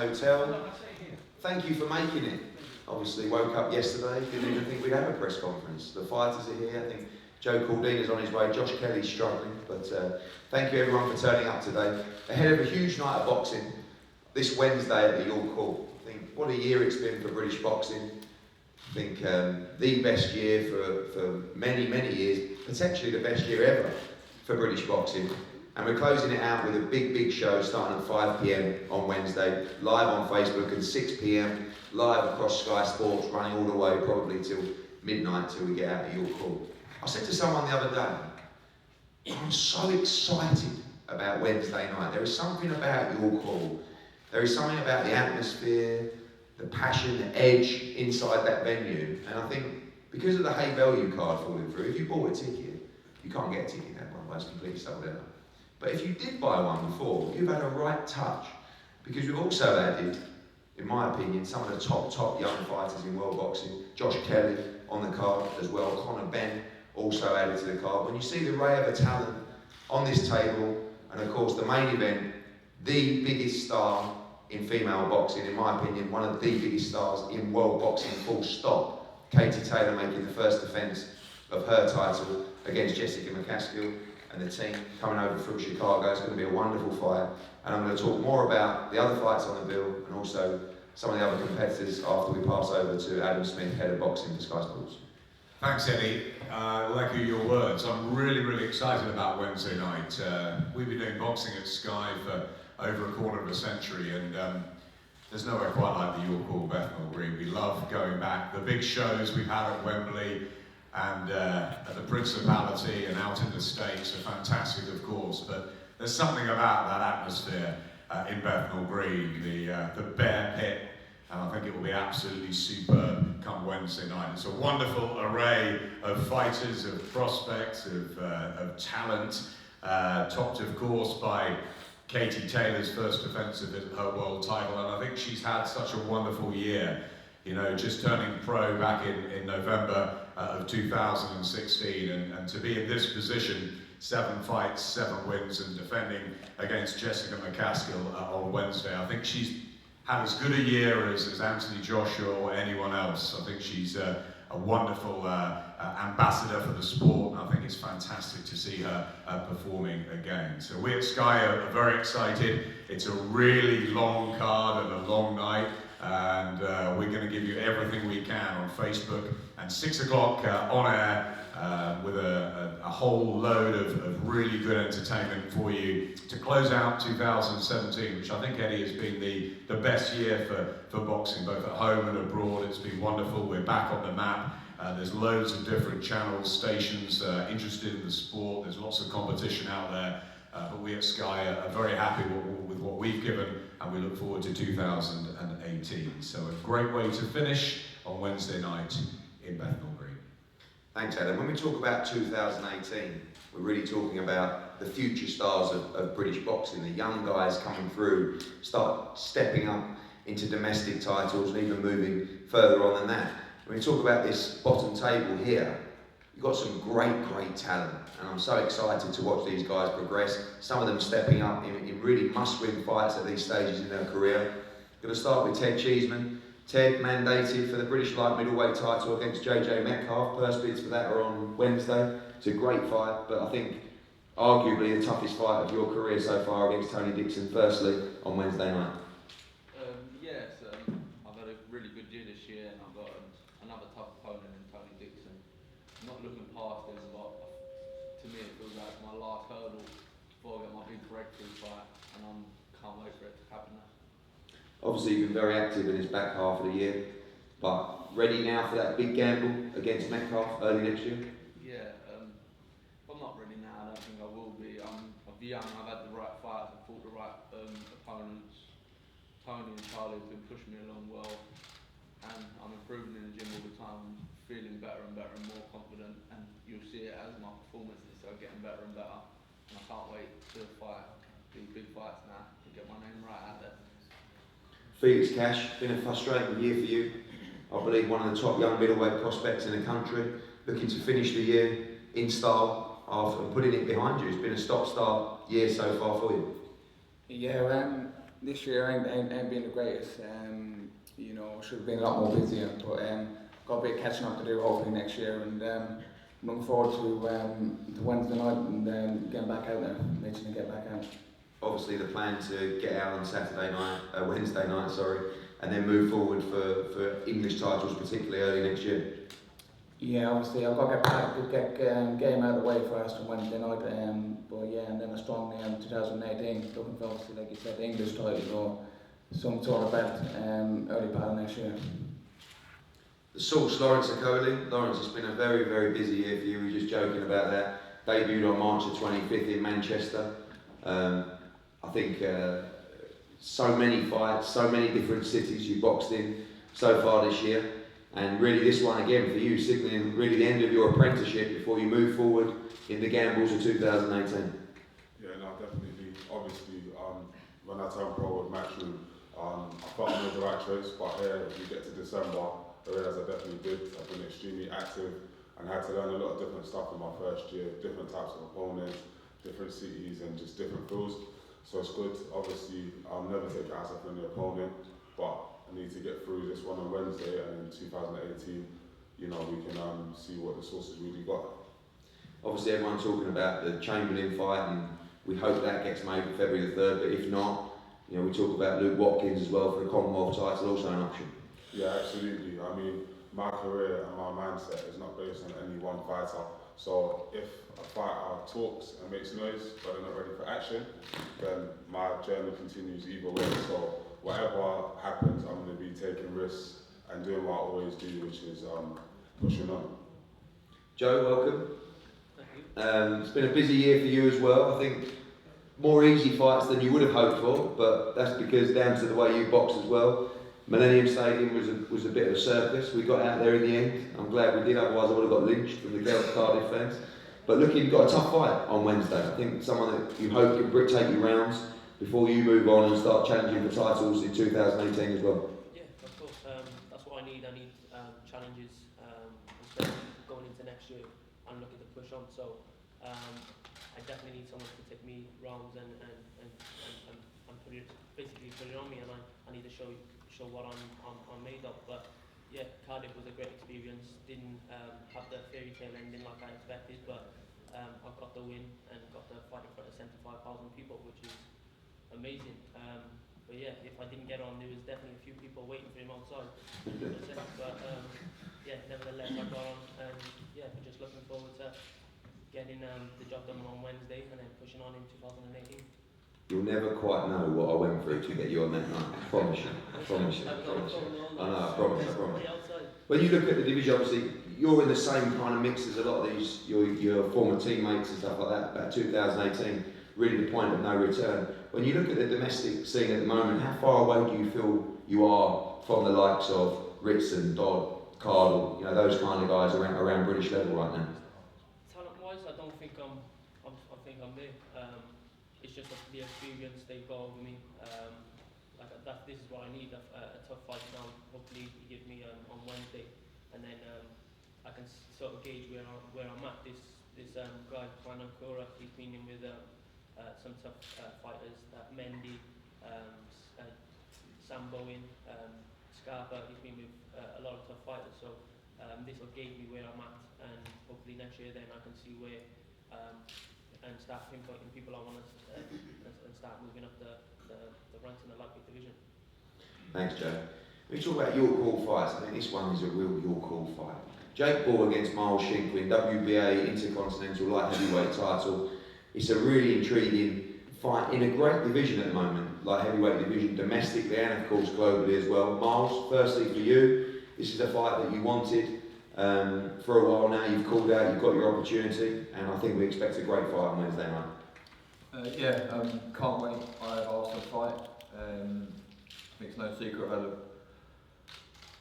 hotel. Thank you for making it. Obviously woke up yesterday, didn't even think we'd have a press conference. The fighters are here. I think Joe Caldina's on his way, Josh Kelly's struggling, but thank you everyone for turning up today. Ahead of a huge night of boxing this Wednesday at the York Hall. I think what a year it's been for British boxing. I think the best year for many, many years, potentially the best year ever for British boxing. And we're closing it out with a big show starting at 5 p.m. on Wednesday, live on Facebook, and 6 p.m. live across Sky Sports, running all the way probably till midnight till we get out of York Hall. I said to someone the other day, I'm so excited about Wednesday night. There is something about York Hall. There is something about the atmosphere, the passion, the edge inside that venue. And I think because of the Hay Value card falling through, if you bought a ticket, you can't get a ticket now, one it's completely sold out. But if you did buy one before, you've had a right touch. Because we've also added, in my opinion, some of the top young fighters in world boxing. Josh Kelly on the card as well, Conor BENN also added to the card. When you see the array of talent on this table, and of course the main event, the biggest star in female boxing, in my opinion, one of the biggest stars in world boxing, full stop. Katie Taylor making the first defence of her title against Jessica McCASKILL and the team coming over from Chicago. It's going to be a wonderful fight. And I'm going to talk more about the other fights on the bill and also some of the other competitors after we pass over to Adam Smith, head of boxing for Sky Sports. Thanks, Eddie. I'll echo your words. I'm really excited about Wednesday night. We've been doing boxing at Sky for over a quarter of a century, and there's nowhere quite like the York Hall, Bethnal Green. We love going back. The big shows we've had at Wembley and at the Principality and out in the States are fantastic, of course, but there's something about that atmosphere in Bethnal Green, the Bear Pit, and I think it will be absolutely superb come Wednesday night. It's a wonderful array of fighters, of prospects, of talent, topped of course by Katie Taylor's first defence of her world title, and I think she's had such a wonderful year. You know, just turning pro back in November of 2016, and to be in this position, 7 fights, 7 wins, and defending against Jessica McCaskill on Wednesday. I think she's had as good a year as Anthony Joshua or anyone else. I think she's a wonderful ambassador for the sport, and I think it's fantastic to see her performing again. So we at Sky are very excited. It's a really long card and a long night, and we're going to give you everything we can on Facebook, and 6 o'clock on air with a whole load of really good entertainment for you to close out 2017, which I think, Eddie, has been the best year for boxing, both at home and abroad. It's been wonderful. We're back on the map. There's loads of different channels, stations interested in the sport. There's lots of competition out there, but we at Sky are very happy with what we've given, and we look forward to 2018. So a great way to finish on Wednesday night in Bethnal Green. Thanks, Adam. When we talk about 2018, we're really talking about the future stars of British boxing, the young guys coming through, start stepping up into domestic titles and even moving further on than that. When we talk about this bottom table here, you've got some great talent, and I'm so excited to watch these guys progress. Some of them stepping up in really must-win fights at these stages in their career. Going to start with Ted Cheeseman. Ted mandated for the British light middleweight title against JJ Metcalf. First bids for that are on Wednesday. It's a great fight, but I think arguably the toughest fight of your career so far against Tony Dixon. Firstly, on Wednesday night. Yes, I've had a really good year this year, and I've got another tough opponent in Tony Dixon. I'm not looking past this, but to me it feels like my last hurdle before I get my big breakthrough fight, and I can't wait for it to happen now. Obviously, you've been very active in his back half of the year, but ready now for that big gamble against Metcalf early next year? Yeah, I'm not ready now. I don't think I will be. I'm young. I've had the right fights. I've fought the right opponents. Tony and Charlie have been pushing me along well, and I'm improving in the gym all the time. I'm feeling better and better and more confident, and you'll see it as my performances are getting better and better. And I can't wait to fight these big fights now and get my name right out there. Felix Cash, been a frustrating year for you. I believe one of the top young middleweight prospects in the country, looking to finish the year in style after putting it behind you. It's been a stop-start year so far for you. Yeah, this year ain't been the greatest. You know, should have been a lot more busier, but got a bit of catching up to do hopefully next year, and looking forward to Wednesday night and getting back out there, making it get back out. Obviously, the plan to get out on Wednesday night, and then move forward for English titles, particularly early next year. Yeah, obviously I've got to get back, get him out of the way first on Wednesday night, but yeah, and then a strong 2018, looking for obviously, like you said, the English title or some sort of belt early part of next year. The Source, Lawrence OKOLIE. Lawrence, it's been a very, very busy year for you. We were just joking about that. Debuted on March the 25th in Manchester. I think so many fights, so many different cities you boxed in so far this year. And really this one again for you, signalling really the end of your apprenticeship before you move forward in the gambles of 2018. Yeah, no, definitely. Obviously, when I turned pro with Matchroom, I felt I made the right choice, but here, if you get to December, I realised I definitely did. I've been extremely active and had to learn a lot of different stuff in my first year, different types of opponents, different cities and just different fields. So it's good. Obviously, I'll never take it as a friendly opponent, but I need to get through this one on Wednesday, and in 2018, you know, we can see what the Source has really got. Obviously, everyone's talking about the Chamberlain fight, and we hope that gets made for February the 3rd, but if not, you know, we talk about Luke Watkins as well for the Commonwealth title, also an option. Yeah, absolutely. I mean, my career and my mindset is not based on any one fighter. So if a fighter talks and makes noise, but they're not ready for action, then my journey continues either way. So whatever happens, I'm going to be taking risks and doing what I always do, which is pushing on. Joe, welcome. Thank you. It's been a busy year for you as well. I think more easy fights than you would have hoped for, but that's because down to the way you box as well. Millennium Stadium was a bit of a circus. We got out there in the end. I'm glad we did, otherwise I would have got lynched from the Cardiff fans. But look, you've got a tough fight on Wednesday. I think someone that you hope can take you rounds before you move on and start challenging for titles in 2018 as well. Yeah, of course. That's what I need. I need challenges, especially going into next year. I'm looking to push on. So I definitely need someone to take me rounds and basically put it on me, and I need to show what I'm made of. But yeah, Cardiff was a great experience. Didn't have the fairy tale ending like I expected, but I got the win and got the fight in front of 75,000 people, which is amazing. But yeah, if I didn't get on, there was definitely a few people waiting for him outside. But yeah, nevertheless, I got on, and yeah, we're just looking forward to getting the job done on Wednesday and then pushing on in 2018. You'll never quite know what I went through to get you on that night. I promise you. I promise you. I know, I promise. When you look at the division, obviously, you're in the same kind of mix as a lot of these, your former teammates and stuff like that, about 2018, really the point of no return. When you look at the domestic scene at the moment, how far away do you feel you are from the likes of Ritson, Dodd, Cardle, you know, those kind of guys around British level right now? Talent-wise, I don't think I think I'm there. It's just the experience they've got over me. This is what I need, a tough fight now. Hopefully he gives me on Wednesday, and then I can sort of gauge where I'm at. This guy, Juan Okora, he's been in with some tough fighters, Mendy, Sam Bowen, Scarpa. He's been with a lot of tough fighters, so this will gauge me where I'm at, and hopefully next year then I can see where and start pinpointing people I want to and start moving up the ranks in the lightweight division. Thanks, Joe. When you talk about your call fights, I think this one is a real your call fight. Jake Ball against BALL-SHINKWIN, WBA Intercontinental Light Heavyweight title. It's a really intriguing fight in a great division at the moment, light heavyweight division, domestically and of course globally as well. Miles, firstly for you, this is a fight that you wanted for a while now. You've called out, you've got your opportunity, and I think we expect a great fight on Wednesday night. Can't wait. I've asked for the fight. It's no secret I've had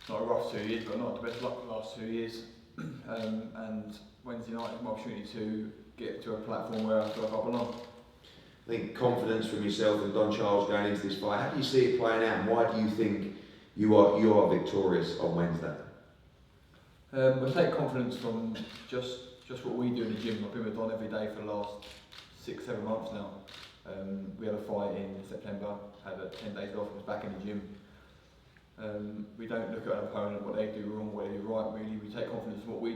not a rough 2 years, but not the best luck the last 2 years. And Wednesday night is my opportunity to get to a platform where I feel like I belong. I think confidence from yourself and Don Charles going into this fight. How do you see it playing out, and why do you think you are victorious on Wednesday? I take confidence from just what we do in the gym. I've been with Don every day for the last 6-7 months now, We had a fight in September, had 10 days off, was back in the gym. We don't look at an opponent, what they do wrong, what they do right, really. We take confidence in what we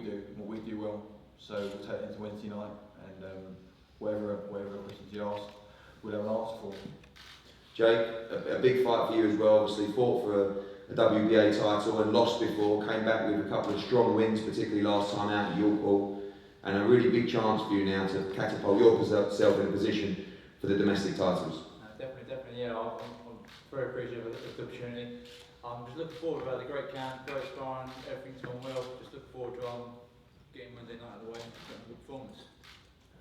do well. So we'll take it into Wednesday night, and whatever questions you ask, we'll have an answer for. Jake, a big fight for you as well. Obviously fought for a WBA title and lost before, came back with a couple of strong wins, particularly last time out at York Hall, and a really big chance for you now to catapult yourself in a position for the domestic titles. Definitely, yeah. I'm very appreciative of the opportunity. I'm just looking forward to the great camp, great sparring, everything's gone well. Just looking forward to getting Wednesday night out of the way and getting a good performance.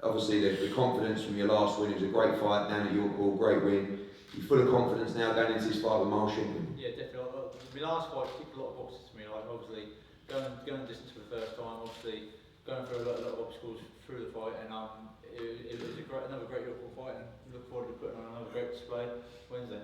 Obviously the confidence from your last win, it was a great fight down at York Hall, great win. You're full of confidence now going into this fight with BALL-SHINKWIN. Yeah, definitely. My last fight ticked a lot of boxes to me. Like obviously going distance for the first time, obviously going through a lot of obstacles through the fight, and it was another great York Hall fight, and look forward to putting on another great display Wednesday.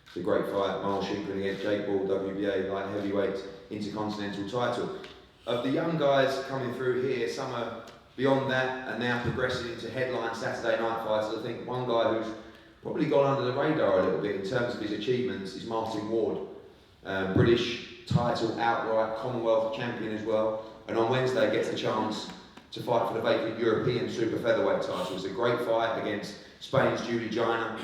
It's a great fight, BALL-SHINKWIN against Jake Ball, WBA light heavyweight intercontinental title. Of the young guys coming through here, some are beyond that and now progressing into headline Saturday night fights. I think one guy who's probably gone under the radar a little bit in terms of his achievements is Martin Ward. British title outright, Commonwealth champion as well, and on Wednesday gets a chance to fight for the vacant European super featherweight title. It's a great fight against Spain's Judy Gina.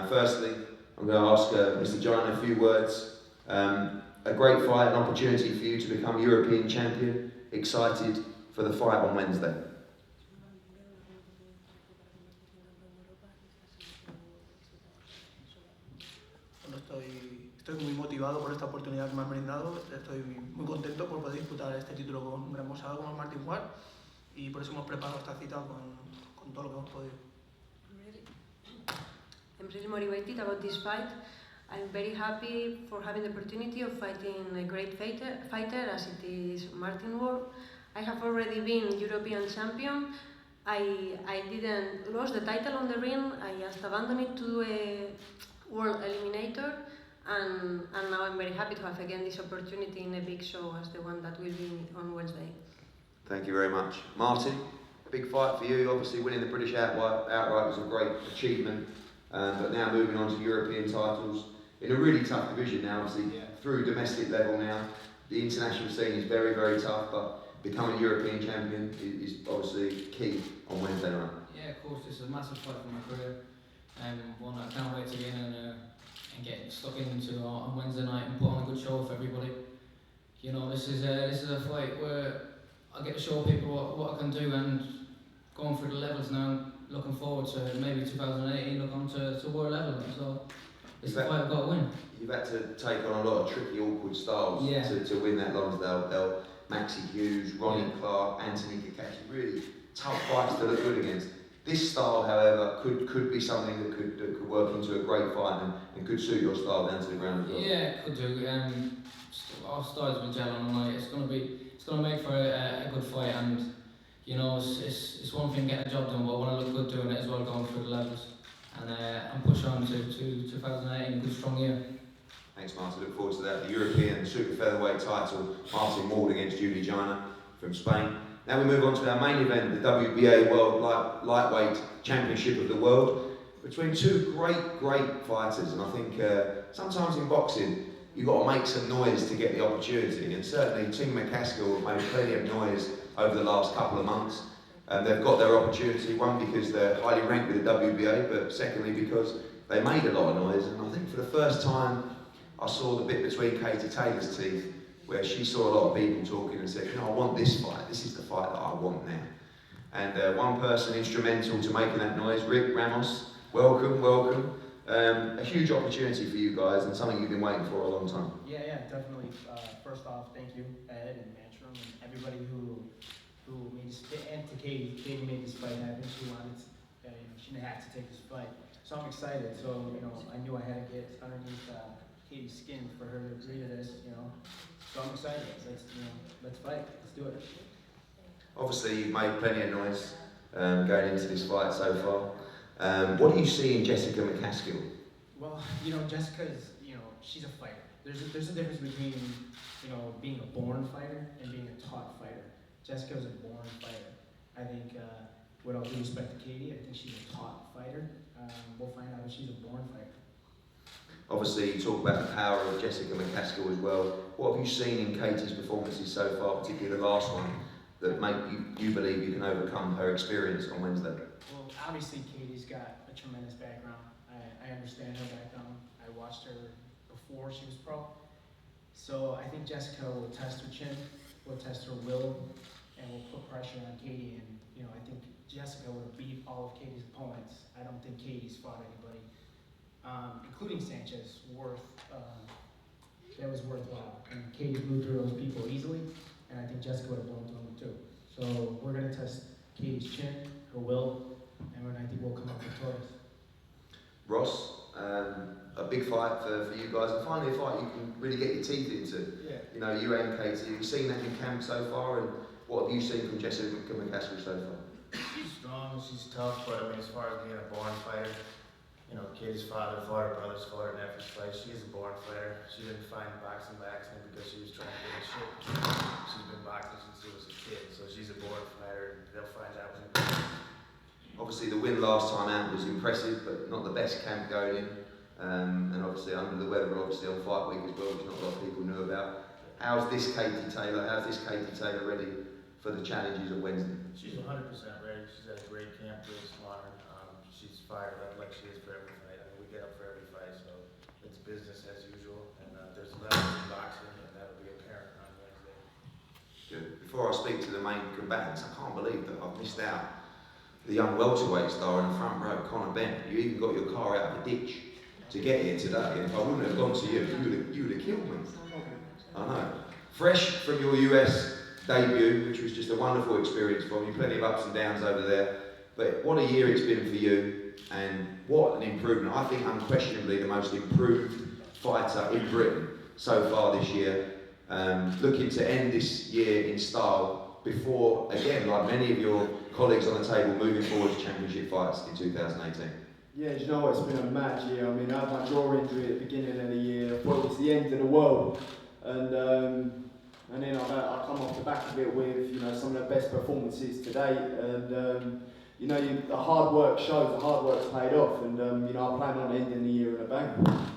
Firstly, I'm going to ask Mr. Gina a few words. A great fight, an opportunity for you to become European champion. Excited for the fight on Wednesday. Estoy muy motivado por esta oportunidad que me han brindado. Estoy muy contento por poder disputar este título con un gran boxeador como Martin Ward, y por eso hemos preparado esta cita con todo lo que hemos podido. I'm really motivated about this fight. I'm very happy for having the opportunity of fighting a great fighter as it is Martin Ward. I have already been European champion. I didn't lose the title on the ring. I just abandoned it to do a world eliminator, and now I'm very happy to have again this opportunity in a big show as the one that will be on Wednesday. Thank you very much. Martin, big fight for you. Obviously winning the British outright was a great achievement, but now moving on to European titles in a really tough division now, obviously through domestic level now. The international scene is very, very tough, but becoming European champion is obviously key on Wednesday night. Yeah, of course, this is a massive fight for my career, and one I can't wait to get in and get stuck into on Wednesday night and put on a good show for everybody. You know, this is a fight where I get to show people what I can do, and going through the levels now, looking forward to maybe 2018 look on to world level. So it's the fight I've got to win. You've had to take on a lot of tricky, awkward styles to win that Lonsdale belt. Maxie Hughes, Ronnie Clark, Anthony Kakashi, really tough fights to look good against. This style, however, could be something that could work into a great fight and could suit your style down to the ground as well. Yeah, it could do. Our styles will gel on the night. It's going to make for a good fight, and you know, it's one thing getting a job done, but I want to look good doing it as well, going through the levels. And push on to 2018, a good strong year. Thanks, Martin. Look forward to that. The European super featherweight title, Martin Ward against Judy Gina from Spain. Now we move on to our main event, the WBA World Lightweight Championship of the World, between two great fighters. And I think sometimes in boxing, you've got to make some noise to get the opportunity. And certainly Team McCASKILL have made plenty of noise over the last couple of months. They've got their opportunity, one because they're highly ranked with the WBA, but secondly because they made a lot of noise. And I think for the first time, I saw the bit between Katie Taylor's teeth, where she saw a lot of people talking and said, you know, I want this fight. This is the fight that I want now. And one person instrumental to making that noise, Rick Ramos, welcome. A huge opportunity for you guys and something you've been waiting for a long time. Yeah, definitely. First off, thank you, Ed and Matchroom and everybody who made this, and to Katie. Katie made this fight happen. She wanted, she didn't have to take this fight. So I'm excited. So, I knew I had to get underneath Katie's skin for her to agree to this, So I'm excited. Let's fight. Let's do it. Obviously, you've made plenty of noise going into this fight so far. What do you see in Jessica McCaskill? Well, Jessica is, she's a fighter. There's a difference between, being a born fighter and being a taught fighter. Jessica was a born fighter. I think with all due respect to Katie, I think she's a taught fighter. We'll find out if she's a born fighter. Obviously, you talk about the power of Jessica McCaskill as well. What have you seen in Katie's performances so far, particularly the last one, that make you believe you can overcome her experience on Wednesday? Well, obviously Katie's got a tremendous background. I understand her background. I watched her before she was pro. So I think Jessica will test her chin, will test her will, and will put pressure on Katie. And you know, I think Jessica would beat all of Katie's opponents. I don't think Katie's fought anybody, including Sanchez, that was worthwhile. And Katie blew through those people easily, and I think Jessica would have blown through them too. So we're gonna test Katie's chin, her will, and I think we'll come up victorious. Ross, a big fight for you guys, and finally a fight you can really get your teeth into. Yeah. You know, you and Katie, have you seen that in camp so far, and what have you seen from Jessica McCaskill so far? She's strong, she's tough, but I mean, as far as being a born fighter, you know, Katie's father fought her brothers, fought her nephew's fight. She's a born fighter. She didn't find boxing by accident because she was trying to get in shape. She's been boxing since she was a kid, so she's a born fighter, and they'll find out when they Obviously, the win last time out was impressive, but not the best camp going in. And obviously, under the weather, obviously on fight week as well, which not a lot of people knew about. How's this Katie Taylor ready for the challenges of Wednesday? She's 100% ready. She's at a great camp this summer. She's fired up like she is for every fight. I mean, we get up for every fight, so it's business as usual. And there's levels in boxing, and that'll be apparent on Wednesday. Good. Before I speak to the main combatants, I can't believe that I've missed out the young welterweight star in the front row, Conor BENN. You even got your car out of the ditch to get here today, and if I wouldn't have gone to you, you would have killed me. I know. Fresh from your US debut, which was just a wonderful experience for you, plenty of ups and downs over there, but what a year it's been for you, and what an improvement. I think unquestionably the most improved fighter in Britain so far this year. Looking to end this year in style before, again, like many of your colleagues on the table, moving forward to championship fights in 2018. Yeah, you know what, it's been a mad year. I mean, I had my jaw injury at the beginning of the year. I thought it was the end of the world. And then I come off the back of it with, you know, some of the best performances to date. And, you know, the hard work shows, the hard work's paid off. And, you know, I plan on ending the year in a bang.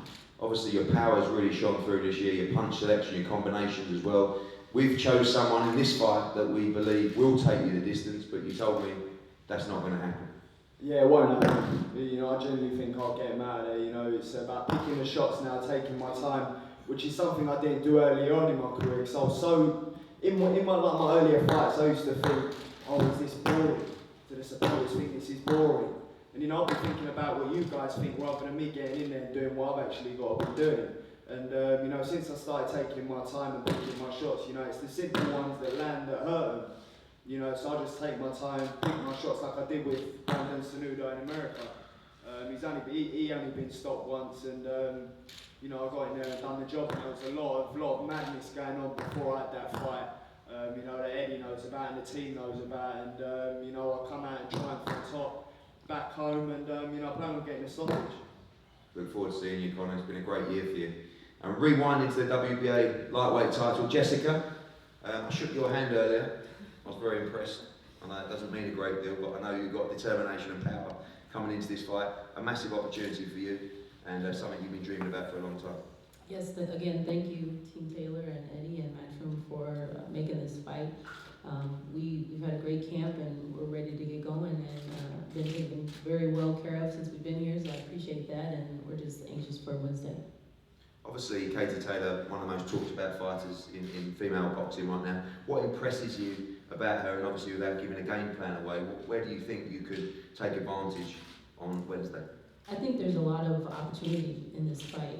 Obviously, your power's really shone through this year, your punch selection, your combinations as well. We've chose someone in this fight that we believe will take you the distance, but you told me that's not going to happen. Yeah, it won't happen. You know, I genuinely think I'll get him out of there. You know, it's about picking the shots now, taking my time, which is something I didn't do early on in my career. Because I was so, in my earlier fights, I used to think, oh, is this boring? Do the supporters think this is boring? And you know, I've been thinking about what you guys think rather than me getting in there and doing what I've actually got to be doing. And you know, since I started taking my time and picking my shots, you know, it's the simple ones that land that hurt them. You know, so I just take my time, pick my shots like I did with Brandon Sanudo in America. He only been stopped once, and you know, I got in there and done the job. And there was a lot of madness going on before I had that fight. You know, that Eddie knows about and the team knows about, and you know, I come out and try and fight top back home, and you know, I plan on getting a stoppage. Look forward to seeing you, Conor. It's been a great year for you. And rewinding to the WBA lightweight title, Jessica, I shook your hand earlier. I was very impressed. I know it doesn't mean a great deal, but I know you've got determination and power coming into this fight. A massive opportunity for you, and something you've been dreaming about for a long time. Yes, again, thank you, Team Taylor and Eddie and Matchroom for making this fight. We've had a great camp, and we're ready to get going, and been taken very well care of since we've been here, so I appreciate that, and we're just anxious for Wednesday. Obviously, Katie Taylor, one of the most talked about fighters in female boxing right now. What impresses you about her, and obviously without giving a game plan away, where do you think you could take advantage on Wednesday? I think there's a lot of opportunity in this fight.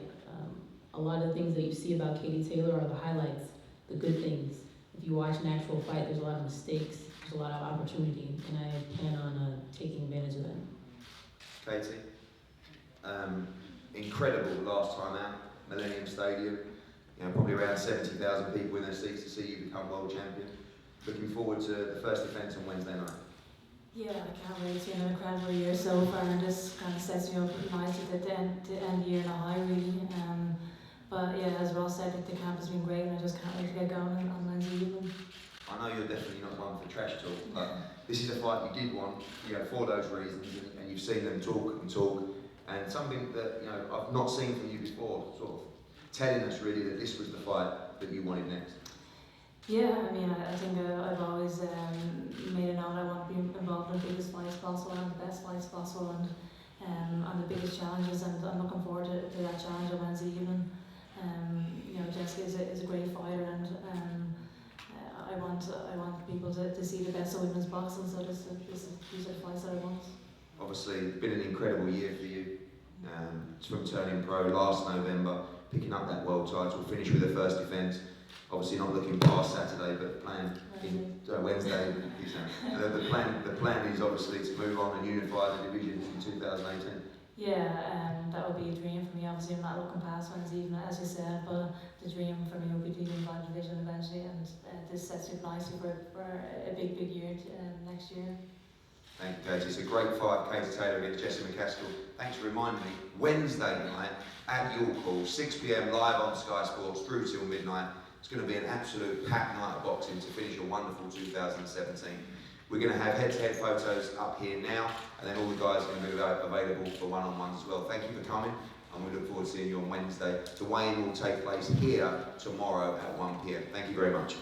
A lot of things that you see about Katie Taylor are the highlights, the good things. If you watch an actual fight, there's a lot of mistakes, there's a lot of opportunity, and I plan on taking advantage of that. Katie, incredible last time out, Millennium Stadium. You know, probably around 70,000 people in their seats to see you become world champion. Looking forward to the first defence on Wednesday night. Yeah, I can't wait. It's been an incredible year so far, and this kind of sets me up nicely to end the year in a high, really. But yeah, as Ross said, the camp has been great, and I just can't wait to get going on Wednesday evening. I know you're definitely not one for trash talk, but this is a fight you did want, you know, for those reasons, and you've seen them talk and talk, and something that, you know, I've not seen from you before, sort of telling us really that this was the fight that you wanted next. Yeah, I mean, I think I've always made it known I want to be involved in the biggest fights possible and the best fights possible and the biggest challenges, and I'm looking forward to that challenge on Wednesday evening. You know, Jessica is a great fighter, and I want people to see the best of women's boxing, so these are the fights that I want. Obviously, it's been an incredible year for you. From turning pro last November, picking up that world title, finish with the first defence. Obviously, not looking past Saturday, but playing Wednesday. The plan is obviously to move on and unify the division in 2018. Yeah, that would be a dream for me. Obviously, I'm not looking past Wednesday evening, as you said, but the dream for me would be to unify the division eventually, and this sets you nicely for a big year next year. Thank you, Katie. It's a great fight, Katie Taylor against Jessie McCaskill. Thanks for reminding me. Wednesday night at York Hall, 6 p.m. live on Sky Sports through till midnight. It's going to be an absolute packed night of boxing to finish a wonderful 2017. We're going to have head-to-head photos up here now, and then all the guys are going to be available for one-on-ones as well. Thank you for coming, and we look forward to seeing you on Wednesday. The weigh-in will take place here tomorrow at 1 p.m. Thank you very much.